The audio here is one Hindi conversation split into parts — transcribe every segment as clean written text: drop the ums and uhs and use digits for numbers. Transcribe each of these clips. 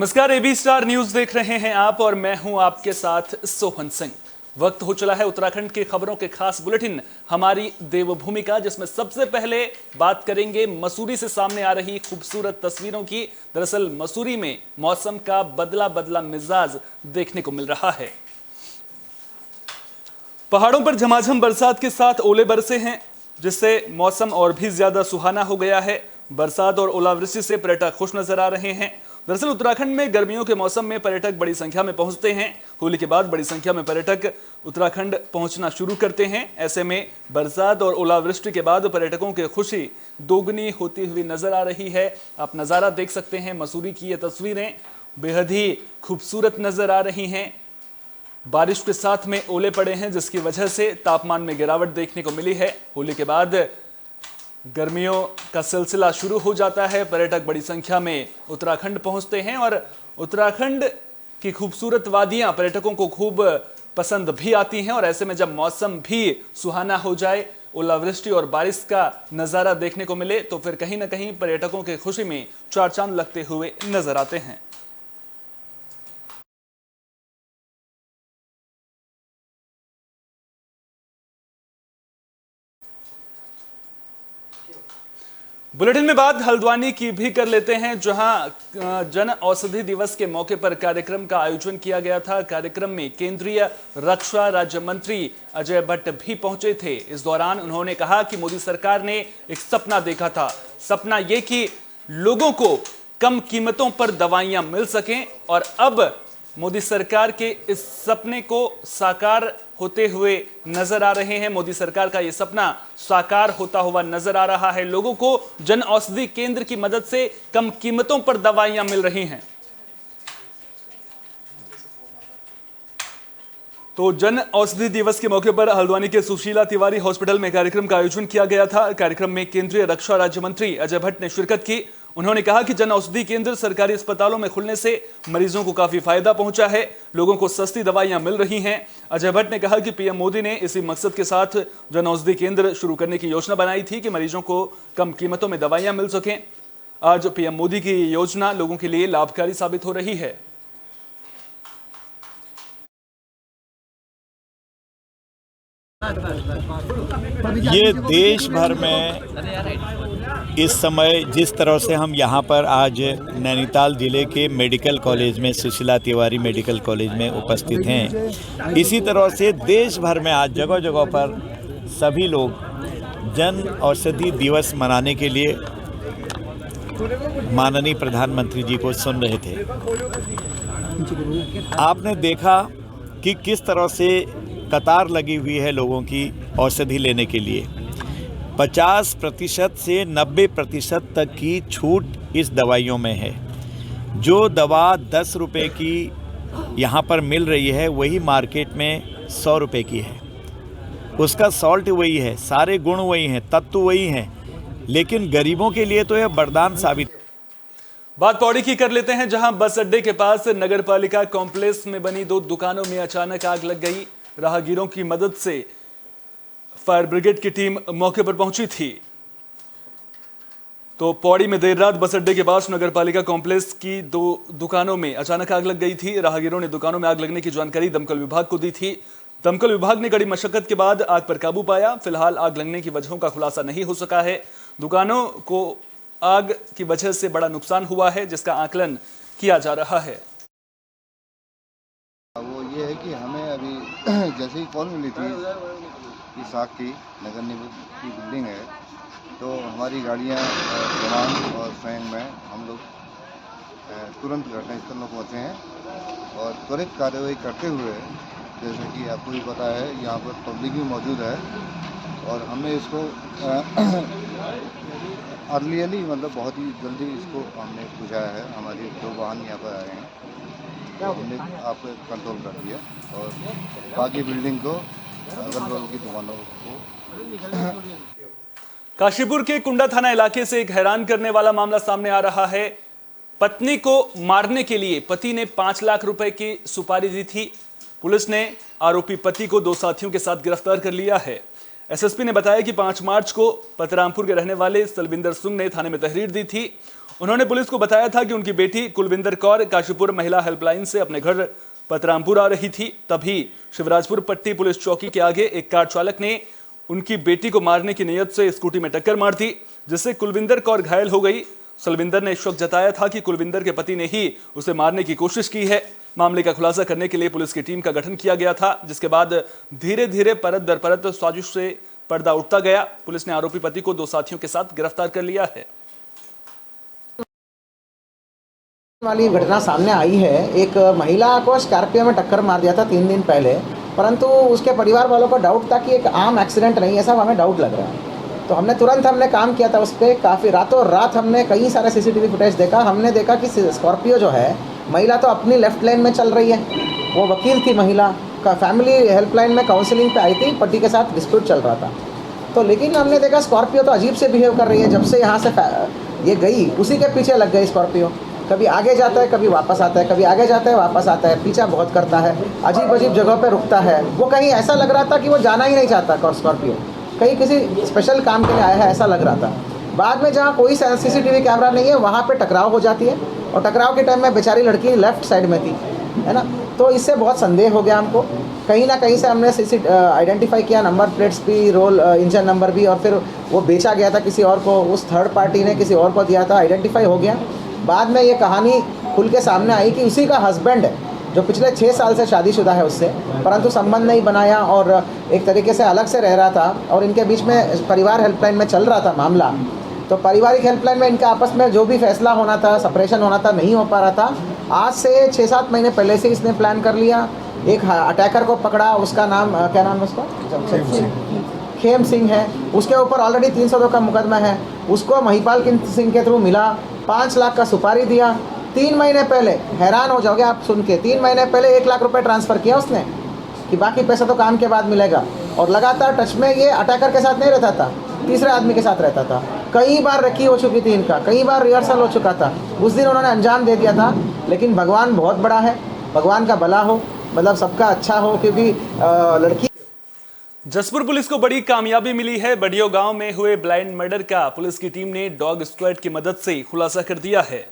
नमस्कार, एबी स्टार न्यूज देख रहे हैं आप और मैं हूं आपके साथ सोहन सिंह। वक्त हो चला है उत्तराखंड की खबरों के खास बुलेटिन हमारी देवभूमि का, जिसमें सबसे पहले बात करेंगे मसूरी से सामने आ रही खूबसूरत तस्वीरों की। दरअसल मसूरी में मौसम का बदला बदला मिजाज देखने को मिल रहा है। पहाड़ों पर झमाझम बरसात के साथ ओले बरसे हैं, जिससे मौसम और भी ज्यादा सुहाना हो गया है। बरसात और ओलावृष्टि से पर्यटक खुश नजर आ रहे हैं। दरअसल उत्तराखंड में गर्मियों के मौसम में पर्यटक बड़ी संख्या में पहुंचते हैं। होली के बाद बड़ी संख्या में पर्यटक उत्तराखंड पहुंचना शुरू करते हैं। ऐसे में बरसात और ओलावृष्टि के बाद पर्यटकों की खुशी दोगुनी होती हुई नजर आ रही है। आप नज़ारा देख सकते हैं, मसूरी की ये तस्वीरें बेहद ही खूबसूरत नजर आ रही हैं। बारिश के साथ में ओले पड़े हैं, जिसकी वजह से तापमान में गिरावट देखने को मिली है। होली के बाद गर्मियों का सिलसिला शुरू हो जाता है। पर्यटक बड़ी संख्या में उत्तराखंड पहुंचते हैं और उत्तराखंड की खूबसूरत वादियां पर्यटकों को खूब पसंद भी आती हैं। और ऐसे में जब मौसम भी सुहाना हो जाए, ओलावृष्टि और बारिश का नज़ारा देखने को मिले, तो फिर कहीं ना कहीं पर्यटकों की खुशी में चार चांद लगते हुए नजर आते हैं। बुलेटिन में बात हल्द्वानी की भी कर लेते हैं, जहां जन औषधि दिवस के मौके पर कार्यक्रम का आयोजन किया गया था। कार्यक्रम में केंद्रीय रक्षा राज्य मंत्री अजय भट्ट भी पहुंचे थे। इस दौरान उन्होंने कहा कि मोदी सरकार ने एक सपना देखा था। सपना यह कि लोगों को कम कीमतों पर दवाइयां मिल सकें, और अब मोदी सरकार के इस सपने को साकार होते हुए नजर आ रहे हैं। मोदी सरकार का यह सपना साकार होता हुआ नजर आ रहा है। लोगों को जन औषधि केंद्र की मदद से कम कीमतों पर दवाइयां मिल रही हैं। तो जन औषधि दिवस के मौके पर हल्द्वानी के सुशीला तिवारी हॉस्पिटल में कार्यक्रम का आयोजन किया गया था। कार्यक्रम में केंद्रीय रक्षा राज्य मंत्री अजय भट्ट ने शिरकत की। उन्होंने कहा कि जन औषधि केंद्र सरकारी अस्पतालों में खुलने से मरीजों को काफी फायदा पहुंचा है। लोगों को सस्ती दवाइयां मिल रही हैं। अजय भट्ट ने कहा कि पीएम मोदी ने इसी मकसद के साथ जन औषधि केंद्र शुरू करने की योजना बनाई थी कि मरीजों को कम कीमतों में दवाइयां मिल सकें। आज पीएम मोदी की योजना लोगों के लिए लाभकारी साबित हो रही है। ये देश भर में इस समय जिस तरह से हम यहाँ पर आज नैनीताल जिले के मेडिकल कॉलेज में, सुशीला तिवारी मेडिकल कॉलेज में उपस्थित हैं, इसी तरह से देश भर में आज जगह जगह पर सभी लोग जन औषधि दिवस मनाने के लिए माननीय प्रधानमंत्री जी को सुन रहे थे। आपने देखा कि किस तरह से कतार लगी हुई है लोगों की औषधि लेने के लिए। 50% से 90% तक की छूट इस दवाइयों में है। जो दवा 10 रुपये की यहाँ पर मिल रही है, वही मार्केट में 100 रुपये की है। उसका सॉल्ट वही है, सारे गुण वही हैं, तत्व वही हैं, लेकिन गरीबों के लिए तो यह वरदान साबित। बात पौड़ी की कर लेते हैं, जहां बस अड्डे के पास नगर पालिका कॉम्प्लेक्स में बनी 2 दुकानों में अचानक आग लग गई। राहगीरों की मदद से फायर ब्रिगेड की टीम मौके पर पहुंची थी। तो पौड़ी में देर रात बस अड्डे के पास नगर पालिका कॉम्प्लेक्स की 2 दुकानों में अचानक आग लग गई थी। राहगीरों ने दुकानों में आग लगने की जानकारी दमकल विभाग को दी थी। दमकल विभाग ने कड़ी मशक्कत के बाद आग पर काबू पाया। फिलहाल आग लगने की वजहों का खुलासा नहीं हो सका है। दुकानों को आग की वजह से बड़ा नुकसान हुआ है, जिसका आकलन किया जा रहा है। वो ये है कि हमें अभी जैसे ही कॉल मिली थी कि साग की नगर निगम की बिल्डिंग है, तो हमारी गाड़ियाँ जवान और स्वयं में हम लोग तुरंत घटनास्थल में पहुँचे हैं और त्वरित कार्रवाई करते हुए, जैसे कि आपको भी पता है यहाँ पर पब्लिक भी मौजूद है, और हमने इसको अर्लीली मतलब बहुत ही जल्दी इसको हमने बुझाया है। हमारे 2 वाहन यहाँ पर आए हैं, हमने आपको कंट्रोल कर दिया और बाकी बिल्डिंग को, अगल बगल की दुकानों को। काशीपुर के कुंडा थाना इलाके से एक हैरान करने वाला मामला सामने आ रहा है। पत्नी को मारने के लिए पति ने 5 लाख रुपए की सुपारी दी थी। पुलिस ने आरोपी पति को 2 साथियों के साथ गिरफ्तार कर लिया है। एसएसपी ने बताया कि 5 मार्च को पतरामपुर के रहने वाले सलविंदर सिंह ने थाने में तहरीर दी थी उन्होंने पुलिस को बताया था कि उनकी बेटी कुलविंदर कौर काशीपुर महिला हेल्पलाइन से अपने घर पतरामपुर आ रही थी। तभी शिवराजपुर पट्टी पुलिस चौकी के आगे एक कार चालक ने उनकी बेटी को मारने की नीयत से स्कूटी में टक्कर मार दी, जिससे कुलविंदर कौर घायल हो गई। सलविंदर ने शक जताया था कि कुलविंदर के पति ने ही उसे मारने की कोशिश की है। मामले का खुलासा करने के लिए पुलिस की टीम का गठन किया गया था, जिसके बाद धीरे धीरे परत दर परत साजिश से पर्दा उठता गया। पुलिस ने आरोपी पति को 2 साथियों के साथ गिरफ्तार कर लिया है। वाली घटना सामने आई है। एक महिला को स्कॉर्पियो में टक्कर मार दिया था 3 दिन पहले, परंतु उसके परिवार वालों को डाउट था कि एक आम एक्सीडेंट नहीं है, ऐसा हमें डाउट लग रहा है। तो हमने काम किया था उस पर। काफ़ी रातों रात हमने कई सारे सीसीटीवी फुटेज देखा। हमने देखा कि स्कॉर्पियो जो है, महिला तो अपनी लेफ्ट लेन में चल रही है, वो वकील थी, महिला का फैमिली हेल्पलाइन में काउंसलिंग पे आई थी, पति के साथ डिस्प्यूट चल रहा था। तो लेकिन हमने देखा स्कॉर्पियो तो अजीब से बिहेव कर रही है। जब से यहाँ से ये गई, उसी के पीछे लग गई स्कॉर्पियो। कभी आगे जाता है, कभी वापस आता है, कभी आगे जाता है, वापस आता है, पीछा बहुत करता है, अजीब अजीब जगहों पे रुकता है। वो कहीं ऐसा लग रहा था कि वो जाना ही नहीं चाहता स्कॉर्पियो, कहीं किसी स्पेशल काम के लिए आया है ऐसा लग रहा था। बाद में जहाँ कोई सीसीटीवी कैमरा नहीं है, वहाँ पे टकराव हो जाती है, और टकराव के टाइम में बेचारी लड़की लेफ्ट साइड में थी, है ना। तो इससे बहुत संदेह हो गया हमको। कहीं ना कहीं से हमने आइडेंटिफाई किया, नंबर प्लेट्स भी, रोल इंजन नंबर भी, और फिर वो बेचा गया था किसी और को, उस थर्ड पार्टी ने किसी और को दिया था, आइडेंटिफाई हो गया। बाद में ये कहानी खुल के सामने आई कि उसी का हस्बैंड है, जो पिछले 6 साल से शादीशुदा है उससे, परंतु संबंध नहीं बनाया और एक तरीके से अलग से रह रहा था, और इनके बीच में परिवार हेल्पलाइन में चल रहा था मामला। तो पारिवारिक हेल्पलाइन में इनका आपस में जो भी फैसला होना था, सेपरेशन होना था, नहीं हो पा रहा था। आज से 6-7 महीने पहले से इसने प्लान कर लिया। एक अटैकर को पकड़ा, उसका नाम क्या नाम है उसका, खेम सिंह है। उसके ऊपर ऑलरेडी 302 का मुकदमा है। उसको महिपाल सिंह के थ्रू मिला, 5 लाख का सुपारी दिया। 3 महीने पहले, हैरान हो जाओगे आप सुन के, 3 महीने पहले 1 लाख रुपए ट्रांसफ़र किया उसने कि बाकी पैसा तो काम के बाद मिलेगा। और लगातार टच में ये अटैकर के साथ नहीं रहता था, तीसरे आदमी के साथ रहता था। कई बार रखी हो चुकी थी इनका, कई बार रिहर्सल हो चुका था। उस दिन उन्होंने अंजाम दे दिया था, लेकिन भगवान बहुत बड़ा है, भगवान का भला हो, मतलब सबका अच्छा हो, क्योंकि लड़की। जसपुर पुलिस को बड़ी कामयाबी मिली है। बडियो गांव में हुए ब्लाइंड मर्डर का पुलिस की टीम ने डॉग स्क्वाड की मदद से खुलासा कर दिया है।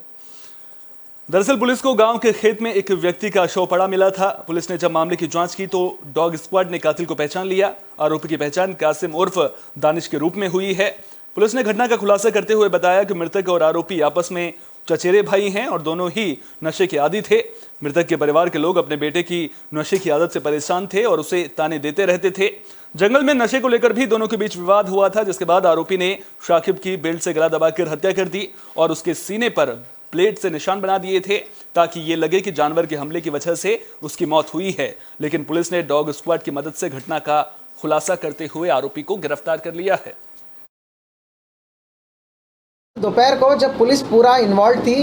दरअसल पुलिस को गांव के खेत में एक व्यक्ति का शव पड़ा मिला था। पुलिस ने जब मामले की जांच की तो डॉग स्क्वाड ने कातिल को पहचान लिया। आरोपी की पहचान कासिम उर्फ दानिश के रूप में हुई है। पुलिस ने घटना का खुलासा करते हुए बताया कि मृतक और आरोपी आपस में चचेरे भाई हैं और दोनों ही नशे के आदी थे। मृतक के परिवार के लोग अपने बेटे की नशे की आदत से परेशान थे और उसे ताने देते रहते थे। जंगल में नशे को लेकर भी दोनों के बीच विवाद हुआ था, जिसके बाद आरोपी ने शाकिब की बेल्ट से गला दबाकर हत्या कर दी और उसके सीने पर प्लेट से निशान बना दिए थे, ताकि ये लगे कि जानवर के हमले की वजह से उसकी मौत हुई है। लेकिन पुलिस ने डॉग स्क्वाड की मदद से घटना का खुलासा करते हुए आरोपी को गिरफ्तार कर लिया है। दोपहर को जब पुलिस पूरा इन्वॉल्व थी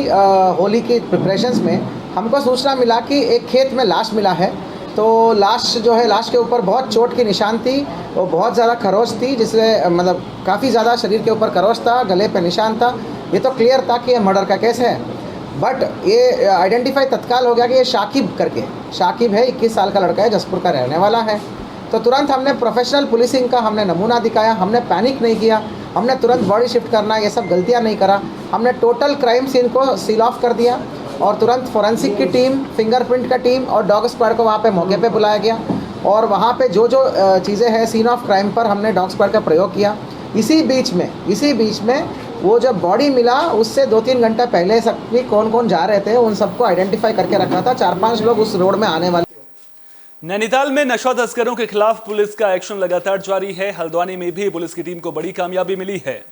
होली की प्रिपरेशंस में, हमको सूचना मिला कि एक खेत में लाश मिला है। तो लाश जो है, लाश के ऊपर बहुत चोट की निशान थी, वो बहुत ज़्यादा खरोच थी, जिससे मतलब काफ़ी ज़्यादा शरीर के ऊपर खरोच था, गले पे निशान था। ये तो क्लियर था कि ये मर्डर का केस है। बट ये आइडेंटिफाई तत्काल हो गया कि ये शाकिब करके, शाकिब है, 21 साल का लड़का है, जसपुर का रहने वाला है। तो तुरंत हमने प्रोफेशनल पुलिसिंग का हमने नमूना दिखाया, हमने पैनिक नहीं किया, हमने तुरंत बॉडी शिफ्ट करना, ये सब गलतियां नहीं करा। हमने टोटल क्राइम सीन को सील ऑफ कर दिया और तुरंत फोरेंसिक की टीम, फिंगरप्रिंट का टीम और डॉग स्क्वाड को वहाँ पे मौके पे बुलाया गया। और वहाँ पे जो जो चीज़ें हैं सीन ऑफ क्राइम पर, हमने डॉग स्क्वाड का प्रयोग किया। इसी बीच में वो जब बॉडी मिला, उससे 2-3 घंटे पहले सब कौन कौन जा रहे थे उन सबको आइडेंटिफाई करके रखा था। 4-5 लोग उस रोड में आने वाले। नैनीताल में नशा तस्करों के खिलाफ पुलिस का एक्शन लगातार जारी है। हल्द्वानी में भी पुलिस की टीम को बड़ी कामयाबी मिली है।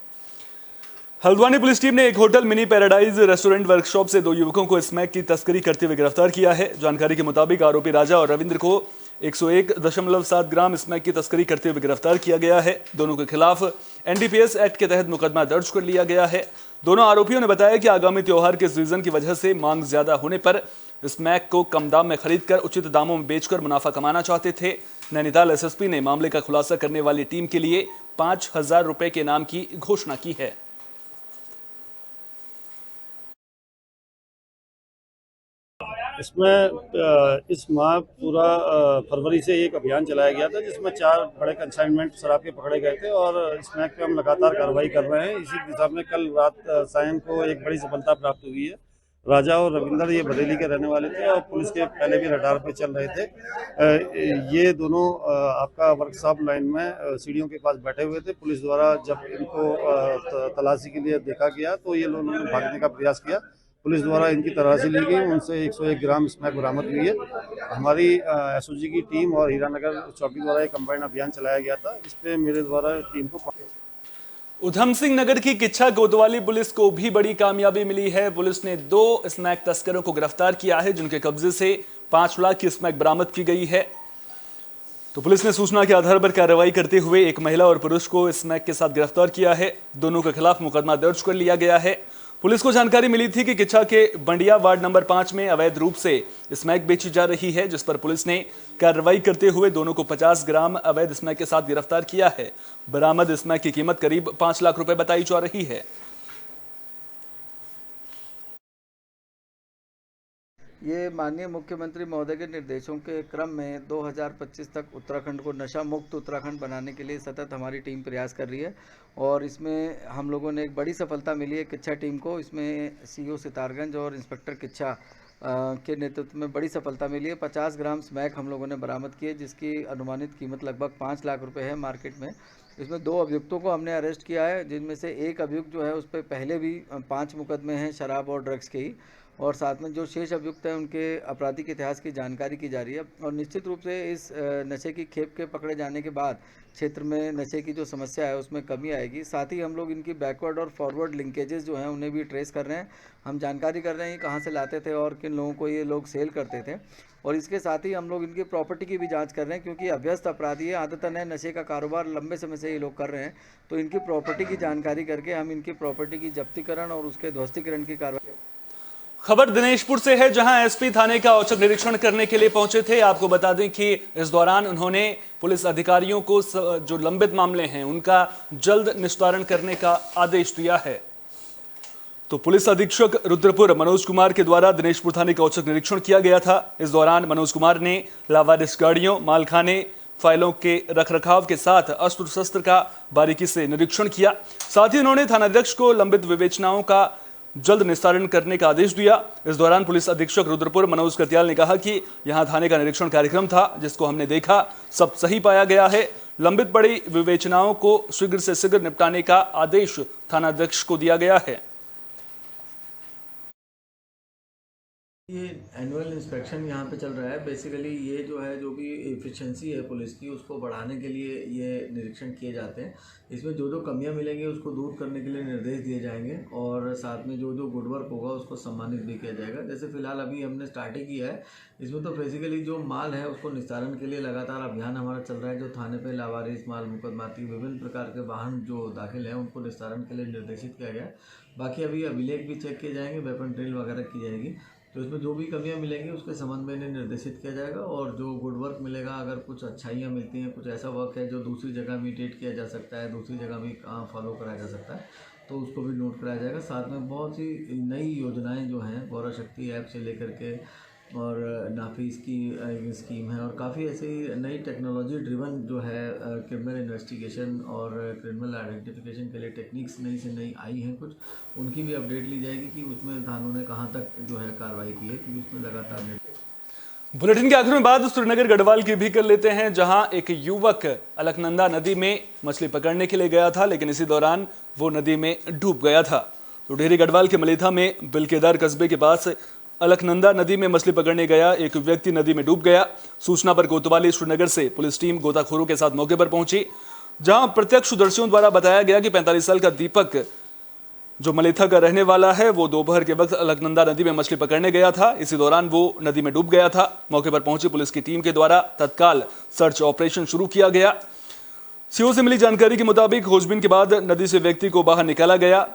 हल्द्वानी पुलिस टीम ने एक hotel mini paradise restaurant workshop से 2 युवकों को स्मैक की तस्करी करते हुए गिरफ्तार किया है। जानकारी के मुताबिक आरोपी राजा और रविंद्र को 101.7 ग्राम स्मैक की तस्करी करते हुए गिरफ्तार किया गया है। दोनों के खिलाफ एनडीपीएस एक्ट के तहत मुकदमा दर्ज कर लिया गया है। दोनों आरोपियों ने बताया कि आगामी त्योहार के सीजन की वजह से मांग ज्यादा होने पर स्मैक को कम दाम में खरीदकर उचित दामों में बेचकर मुनाफा कमाना चाहते थे। नैनीताल एसएसपी ने मामले का खुलासा करने वाली टीम के लिए 5,000 रुपए के इनाम की घोषणा की है। इसमें इस माह पूरा फरवरी से एक अभियान चलाया गया था जिसमें 4 बड़े कंसाइनमेंट शराब के पकड़े गए थे और स्मैक पे हम लगातार कार्रवाई कर रहे हैं। इसी दिशा में कल रात सायं को एक बड़ी सफलता प्राप्त हुई है। राजा और रविंदर ये बरेली के रहने वाले थे और पुलिस के पहले भी रडार पे चल रहे थे। ये दोनों आपका वर्कशॉप लाइन में सीढ़ियों के पास बैठे हुए थे। पुलिस द्वारा जब इनको तलाशी के लिए देखा गया तो ये लोगों ने भागने का प्रयास किया। पुलिस द्वारा इनकी तलाशी ली गई, उनसे 101 ग्राम स्मैक बरामद हुई है। हमारी एसओजी की टीम और हीरानगर चौकी द्वारा एक कंबाइंड अभियान चलाया गया था। इस पे मेरे द्वारा टीम को उधम सिंह नगर की किच्छा कोतवाली पुलिस को भी बड़ी कामयाबी मिली है। पुलिस ने 2 स्मैक तस्करों को गिरफ्तार किया है जिनके कब्जे से 5 लाख की स्मैक बरामद की गई है। तो पुलिस ने सूचना के आधार पर कार्रवाई करते हुए एक महिला और पुरुष को स्मैक के साथ गिरफ्तार किया है। दोनों के खिलाफ मुकदमा दर्ज कर लिया गया है। पुलिस को जानकारी मिली थी कि किच्छा के बंडिया वार्ड नंबर 5 में अवैध रूप से स्मैक बेची जा रही है, जिस पर पुलिस ने कार्रवाई करते हुए दोनों को 50 ग्राम अवैध स्मैक के साथ गिरफ्तार किया है। बरामद स्मैक की कीमत करीब 5 लाख रुपए बताई जा रही है। ये माननीय मुख्यमंत्री महोदय के निर्देशों के क्रम में 2025 तक उत्तराखंड को नशा मुक्त उत्तराखंड बनाने के लिए सतत हमारी टीम प्रयास कर रही है और इसमें हम लोगों ने एक बड़ी सफलता मिली है किच्छा टीम को। इसमें सीओ सितारगंज और इंस्पेक्टर किच्छा के नेतृत्व में बड़ी सफलता मिली है। 50 ग्राम स्मैक हम लोगों ने बरामद की है जिसकी अनुमानित कीमत लगभग 5 लाख रुपए है मार्केट में। इसमें 2 अभियुक्तों को हमने अरेस्ट किया है, जिनमें से एक अभियुक्त जो है उस पर पहले भी 5 मुकदमे हैं शराब और ड्रग्स के ही, और साथ में जो शेष अभियुक्त हैं उनके आपराधिक इतिहास की जानकारी की जा रही है। और निश्चित रूप से इस नशे की खेप के पकड़े जाने के बाद क्षेत्र में नशे की जो समस्या है उसमें कमी आएगी। साथ ही हम लोग इनकी बैकवर्ड और फॉरवर्ड लिंकेजेस जो हैं उन्हें भी ट्रेस कर रहे हैं। हम जानकारी कर रहे हैं कहाँ से लाते थे और किन लोगों को ये लोग सेल करते थे, और इसके साथ ही हम लोग इनकी प्रॉपर्टी की भी जांच कर रहे हैं क्योंकि अभ्यस्त अपराधी है, आदतन है, नशे का कारोबार लंबे समय से ये लोग कर रहे हैं। तो इनकी प्रॉपर्टी की जानकारी करके हम इनकी प्रॉपर्टी की जब्तीकरण और उसके ध्वस्तीकरण की कार्रवाई। खबर दिनेशपुर से है, जहां एसपी थाने का औचक निरीक्षण करने के लिए पहुंचे थे। आपको बता दें कि इस दौरान उन्होंने पुलिस अधिकारियों को जो लंबित मामले हैं उनका जल्द निस्तारण करने का आदेश दिया है। तो पुलिस अधीक्षक रुद्रपुर मनोज कुमार के द्वारा दिनेशपुर थाने का औचक निरीक्षण किया गया था। इस दौरान मनोज कुमार ने लावारिस गाड़ियों, मालखाने, फाइलों के रखरखाव के साथ अस्त्र शस्त्र का बारीकी से निरीक्षण किया। साथ ही उन्होंने थानाध्यक्ष को लंबित विवेचनाओं का जल्द निस्तारण करने का आदेश दिया। इस दौरान पुलिस अधीक्षक रुद्रपुर मनोज कत्याल ने कहा कि यहां थाने का निरीक्षण कार्यक्रम था जिसको हमने देखा, सब सही पाया गया है। लंबित पड़ी विवेचनाओं को शीघ्र से शीघ्र निपटाने का आदेश थानाध्यक्ष को दिया गया है। ये एनुअल इंस्पेक्शन यहाँ पे चल रहा है। बेसिकली ये जो है, जो भी एफिशिएंसी है पुलिस की, उसको बढ़ाने के लिए ये निरीक्षण किए जाते हैं। इसमें जो जो कमियां मिलेंगी उसको दूर करने के लिए निर्देश दिए जाएंगे और साथ में जो जो गुड वर्क होगा उसको सम्मानित भी किया जाएगा। जैसे फिलहाल अभी हमने स्टार्ट ही किया है। इसमें तो बेसिकली जो माल है उसको निस्तारण के लिए लगातार अभियान हमारा चल रहा है। जो थाने पे लावारिस माल, मुकदमाती, विभिन्न प्रकार के वाहन जो दाखिल हैं उनको निस्तारण के लिए निर्देशित किया गया है। बाकी अभी अभिलेख भी चेक किए जाएंगे, वेपन ड्रिल वगैरह की जाएगी। तो इसमें जो भी कमियां मिलेंगी उसके संबंध में इन्हें निर्देशित किया जाएगा और जो गुड वर्क मिलेगा, अगर कुछ अच्छाइयां मिलती हैं, कुछ ऐसा वर्क है जो दूसरी जगह भी इमिटेट किया जा सकता है, दूसरी जगह भी फॉलो कराया जा सकता है, तो उसको भी नोट कराया जाएगा। साथ में बहुत सी नई योजनाएं जो हैं, गौरव शक्ति ऐप से लेकर के और नाफीस की स्कीम है और काफ़ी ऐसी नई टेक्नोलॉजी ड्रिवन जो है क्रिमिनल इन्वेस्टिगेशन और क्रिमिनल आइडेंटिफिकेशन के लिए टेक्निक्स नई से नई आई हैं कुछ, उनकी भी अपडेट ली जाएगी कि उसमें थानों ने कहाँ तक जो है कार्रवाई की है, क्योंकि उसमें लगातार। बुलेटिन के आखिर में बात श्रीनगर गढ़वाल की भी कर लेते हैं, जहां एक युवक अलकनंदा नदी में मछली पकड़ने के लिए गया था, लेकिन इसी दौरान वो नदी में डूब गया था। तो डेहरी गढ़वाल के मलेथा में बिलकेदार कस्बे के पास अलकनंदा नदी में मछली पकड़ने गया एक व्यक्ति नदी में डूब गया। सूचना पर कोतवाली श्रीनगर से पुलिस टीम गोताखोरों के साथ मौके पर पहुंची, जहां प्रत्यक्षदर्शियों द्वारा बताया गया कि 45 साल का दीपक जो मलेथा का रहने वाला है, वो दोपहर के वक्त अलकनंदा नदी में मछली पकड़ने गया था। इसी दौरान वो नदी में डूब गया था। मौके पर पहुंची पुलिस की टीम के द्वारा तत्काल सर्च ऑपरेशन शुरू किया गया। सीओ से मिली जानकारी के मुताबिक खोजबीन के बाद नदी से व्यक्ति को बाहर निकाला गया।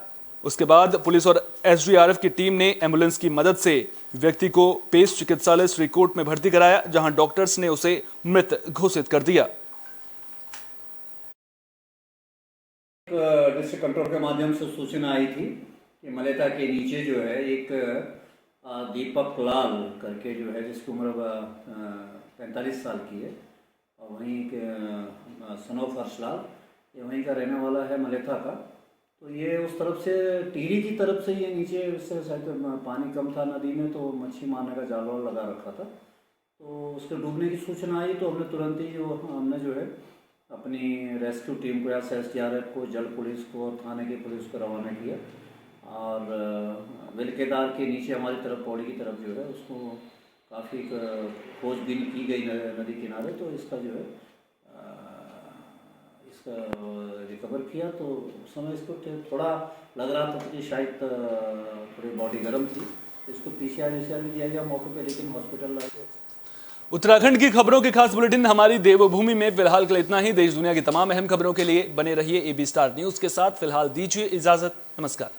उसके बाद पुलिस और एसडीआरएफ की टीम ने एम्बुलेंस की मदद से व्यक्ति को पेश चिकित्सालय श्रीकोट में भर्ती कराया, जहां डॉक्टर्स ने उसे मृत घोषित कर दिया। डिस्ट्रिक्ट कंट्रोल के माध्यम से सूचना आई थी कि मलेथा के नीचे जो है एक दीपक लाल करके जो है, जिसकी उम्र 45 साल की है, और वहीं के सन ऑफ हर्षलाल, ये वहीं का रहने वाला है, मलेथा का। तो ये उस तरफ से टिहरी की तरफ से ये नीचे से शायद पानी कम था नदी में, तो मच्छी मारने का जाल वाल लगा रखा था। तो उसके डूबने की सूचना आई तो हमने तुरंत ही जो है अपनी रेस्क्यू टीम को या SDRF को, जल पुलिस को, थाने की पुलिस को रवाना किया, और विलकेदार के नीचे हमारी तरफ पौड़ी की तरफ जो है उसको काफ़ी खोजबीन की गई नदी किनारे। तो इसका जो है इसका रिकवर किया। तो उस समय इसको थोड़ा लग रहा था कि शायद थोड़ी बॉडी गर्म थी, तो इसको PCR भी दिया गया मौके पे, लेकिन हॉस्पिटल ला गया। उत्तराखंड की खबरों के खास बुलेटिन हमारी देवभूमि में फिलहाल के लिए इतना ही। देश दुनिया की तमाम अहम खबरों के लिए बने रहिए AB स्टार न्यूज के साथ। फिलहाल दीजिए इजाजत, नमस्कार।